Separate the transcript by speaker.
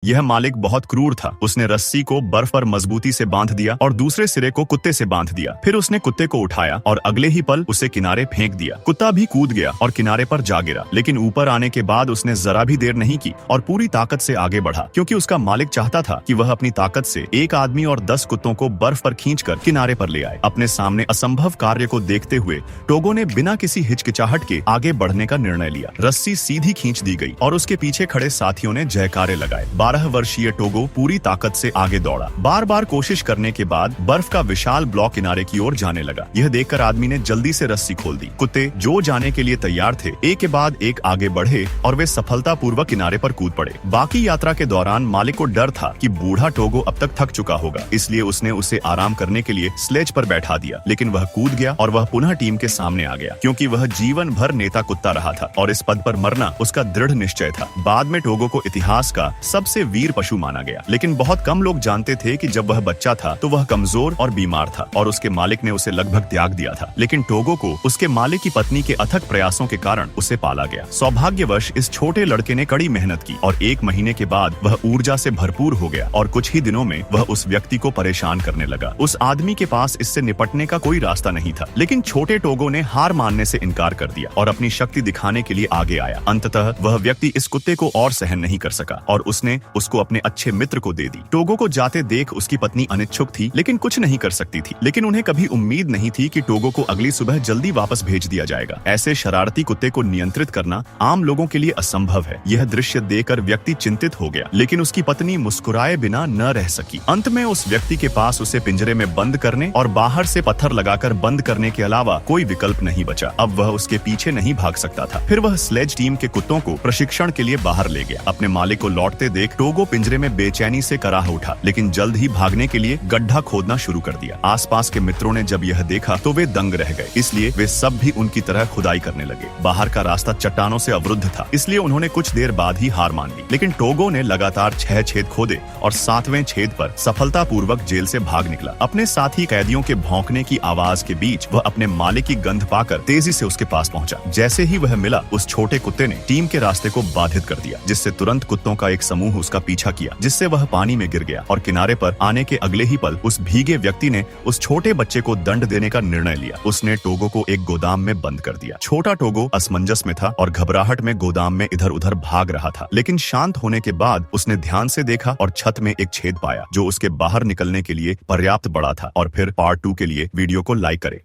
Speaker 1: यह मालिक बहुत क्रूर था। उसने रस्सी को बर्फ पर मजबूती से बांध दिया और दूसरे सिरे को कुत्ते से बांध दिया। फिर उसने कुत्ते को उठाया और अगले ही पल उसे किनारे फेंक दिया। कुत्ता भी कूद गया और किनारे पर जा गिरा, लेकिन ऊपर आने के बाद उसने जरा भी देर नहीं की और पूरी ताकत से आगे बढ़ा, क्योंकि उसका मालिक चाहता था कि वह अपनी ताकत से एक आदमी और 10 कुत्तों को बर्फ पर खींचकर किनारे पर ले आए। अपने सामने असंभव कार्य को देखते हुए टोगो ने बिना किसी हिचकिचाहट के आगे बढ़ने का निर्णय लिया। रस्सी सीधी खींच दी गई और उसके पीछे खड़े साथियों ने जयकारे लगाए। 12 वर्षीय टोगो पूरी ताकत से आगे दौड़ा। बार बार कोशिश करने के बाद बर्फ का विशाल ब्लॉक किनारे की ओर जाने लगा। यह देखकर आदमी ने जल्दी से रस्सी खोल दी। कुत्ते जो जाने के लिए तैयार थे एक के बाद एक आगे बढ़े और वे सफलतापूर्वक किनारे पर कूद पड़े। बाकी यात्रा के दौरान मालिक को डर था कि बूढ़ा टोगो अब तक थक चुका होगा, इसलिए उसने उसे आराम करने के लिए स्लेज पर बैठा दिया। लेकिन वह कूद गया और वह पुनः टीम के सामने आ गया, क्योंकि वह जीवन भर नेता कुत्ता रहा था और इस पद पर मरना उसका दृढ़ निश्चय था। बाद में टोगो को इतिहास का सबसे वीर पशु माना गया, लेकिन बहुत कम लोग जानते थे कि जब वह बच्चा था तो वह कमजोर और बीमार था और उसके मालिक ने उसे लगभग त्याग दिया था। लेकिन टोगो को उसके मालिक की पत्नी के अथक प्रयासों के कारण उसे पाला गया। सौभाग्यवश इस छोटे लड़के ने कड़ी मेहनत की और 1 महीने के बाद वह ऊर्जा से भरपूर हो गया और कुछ ही दिनों में वह उस व्यक्ति को परेशान करने लगा। उस आदमी के पास इससे निपटने का कोई रास्ता नहीं था, लेकिन छोटे टोगो ने हार मानने से इनकार कर दिया और अपनी शक्ति दिखाने के लिए आगे आया। अंततः वह व्यक्ति इस कुत्ते को और सहन नहीं कर सका और उसने उसको अपने अच्छे मित्र को दे दी। टोगो को जाते देख उसकी पत्नी अनिच्छुक थी, लेकिन कुछ नहीं कर सकती थी। लेकिन उन्हें कभी उम्मीद नहीं थी कि टोगो को अगली सुबह जल्दी वापस भेज दिया जाएगा। ऐसे शरारती कुत्ते को नियंत्रित करना आम लोगों के लिए असंभव है। यह दृश्य देखकर व्यक्ति चिंतित हो गया, लेकिन उसकी पत्नी मुस्कुराए बिना न रह सकी। अंत में उस व्यक्ति के पास उसे पिंजरे में बंद करने और बाहर से पत्थर लगाकर बंद करने के अलावा कोई विकल्प नहीं बचा। अब वह उसके पीछे नहीं भाग सकता था। फिर वह स्लेज टीम के कुत्तों को प्रशिक्षण के लिए बाहर ले गया। अपने मालिक को लौटते देख टोगो पिंजरे में बेचैनी से कराह उठा, लेकिन जल्द ही भागने के लिए गड्ढा खोदना शुरू कर दिया। आसपास के मित्रों ने जब यह देखा तो वे दंग रह गए, इसलिए वे सब भी उनकी तरह खुदाई करने लगे। बाहर का रास्ता चट्टानों से अवरुद्ध था, इसलिए उन्होंने कुछ देर बाद ही हार मान ली। लेकिन टोगो ने लगातार 6 छेद खोदे और 7वें छेद पर सफलतापूर्वक जेल से भाग निकला। अपने साथी कैदियों के भौंकने की आवाज के बीच वह अपने मालिक की गंध पाकर तेजी से उसके पास पहुंचा। जैसे ही वह मिला, उस छोटे कुत्ते ने टीम के रास्ते को बाधित कर दिया, जिससे तुरंत कुत्तों का एक समूह उसका पीछा किया, जिससे वह पानी में गिर गया और किनारे पर आने के अगले ही पल उस भीगे व्यक्ति ने उस छोटे बच्चे को दंड देने का निर्णय लिया। उसने टोगो को एक गोदाम में बंद कर दिया। छोटा टोगो असमंजस में था और घबराहट में गोदाम में इधर उधर भाग रहा था, लेकिन शांत होने के बाद उसने ध्यान से देखा और छत में एक छेद पाया जो उसके बाहर निकलने के लिए पर्याप्त बड़ा था। और फिर पार्ट 2 के लिए वीडियो को लाइक करें।